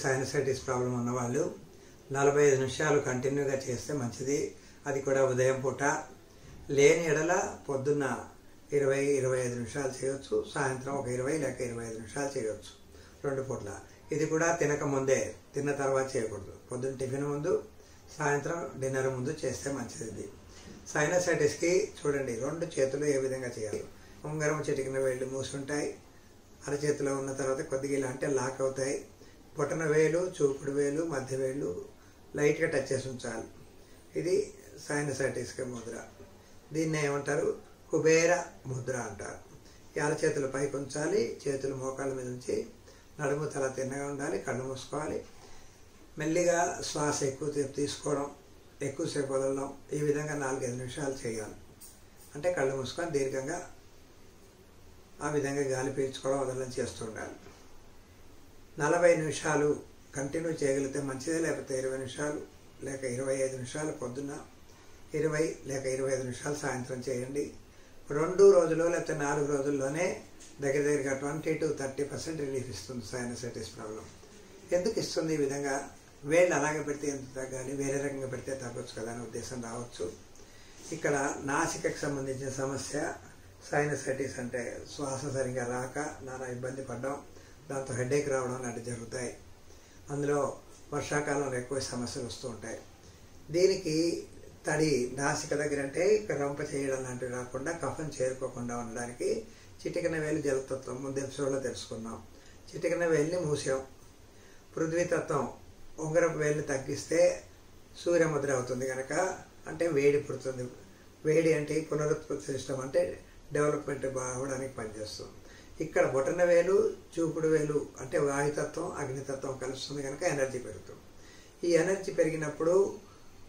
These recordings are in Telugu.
సైనసైటిస్ ప్రాబ్లం ఉన్న వాళ్ళు 45 నిమిషాలు కంటిన్యూగా చేస్తే మంచిది. అది కూడా ఉదయం పూట. లేని ఎడల పొద్దున్న 20-25 నిమిషాలు చేయొచ్చు, సాయంత్రం ఒక 20 లేక 25 నిమిషాలు చేయొచ్చు, 2 పూట్ల. ఇది కూడా తినక ముందే, తిన్న తర్వాత చేయకూడదు. పొద్దున్న టిఫిన్ ముందు, సాయంత్రం డిన్నర్ ముందు చేస్తే మంచిది. సైనసైటిస్కి చూడండి, 2 చేతులు ఏ విధంగా చేయాలి. ఉంగరం చిటికిన వేళ్ళు మూసుంటాయి, అరచేతిలో ఉన్న తర్వాత కొద్దిగా ఇలా అంటే లాక్ అవుతాయి. బొటన వేలు, చూపుడు వేలు, మధ్య వేలు లైట్గా టచ్ చేసి ఉంచాలి. ఇది సైనసైటిస్కి ముద్ర. దీన్ని ఏమంటారు? కుబేర ముద్ర అంటారు. ఈ అరచేతులు పైకి ఉంచాలి, చేతులు మోకాళ్ళ మీద ఉంచి, నడుము తల తిన్నగా ఉండాలి, కళ్ళు మూసుకోవాలి. మెల్లిగా శ్వాస ఎక్కువసేపు తీసుకోవడం, ఎక్కువసేపు వదలడం, ఈ విధంగా 4-5 నిమిషాలు చేయాలి. అంటే కళ్ళు మూసుకొని దీర్ఘంగా ఆ విధంగా గాలి పీల్చుకోవడం వదలడం చేస్తూ ఉండాలి. 40 నిమిషాలు కంటిన్యూ చేయగలిగితే మంచిదే. లేకపోతే 20 నిమిషాలు లేక 25 నిమిషాలు పొద్దున్న, 20 లేక 25 నిమిషాలు సాయంత్రం చేయండి. 2 రోజులు లేకపోతే 4 రోజుల్లోనే దగ్గరగా 20-30% రిలీఫ్ ఇస్తుంది సైనసైటిస్ ప్రాబ్లం. ఎందుకు ఇస్తుంది ఈ విధంగా? వేళ్ళు అలాగే పెడితే ఎంత తగ్గాలి, వేరే రకంగా పెడితే తగ్గొచ్చు కదా అనే ఉద్దేశం రావచ్చు. ఇక్కడ నాసికకు సంబంధించిన సమస్య సైనసైటిస్ అంటే శ్వాస సరిగా రాక నానా ఇబ్బంది పడడం, దాంతో హెడేక్ రావడం లాంటివి జరుగుతాయి. అందులో వర్షాకాలంలో ఎక్కువ సమస్యలు వస్తూ ఉంటాయి. దీనికి తడి నాసిక దగ్గర అంటే రంప చేయడం లాంటివి రాకుండా, కఫం చేరుకోకుండా ఉండడానికి చిటికిన వేలు జలతత్వం ముందు ఎపిసోడ్లో తెలుసుకున్నాం. చిటికిన వేలుని మూసాం. పృథ్వీతత్వం ఉంగరపు వేలుని తగ్గిస్తే సూర్యముద్ర అవుతుంది కనుక, అంటే వేడి పుడుతుంది. వేడి అంటే పునరుత్పత్తి సిస్టమ్ అంటే డెవలప్మెంట్ అవ్వడానికి పనిచేస్తుంది. ఇక్కడ బొటన వేలు, చూపుడు వేలు అంటే వాయుతత్వం, అగ్నితత్వం కలుస్తుంది కనుక ఎనర్జీ పెరుగుతుంది. ఈ ఎనర్జీ పెరిగినప్పుడు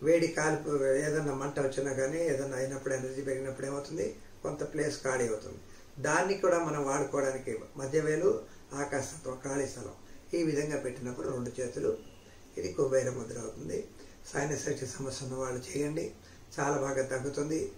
వేడి కాలిపో, ఏదన్నా మంట వచ్చినా కానీ ఏదన్నా అయినప్పుడు ఎనర్జీ పెరిగినప్పుడు ఏమవుతుంది? కొంత ప్లేస్ ఖాళీ అవుతుంది. దాన్ని కూడా మనం వాడుకోవడానికి మధ్య వేలు, ఆకాశతత్వం, ఖాళీ స్థలం ఈ విధంగా పెట్టినప్పుడు 2 చేతులు, ఇది కుబేర ముద్ర అవుతుంది. సైనసైటిస్ సమస్య ఉన్న వాళ్ళు చేయండి, చాలా బాగా తగ్గుతుంది.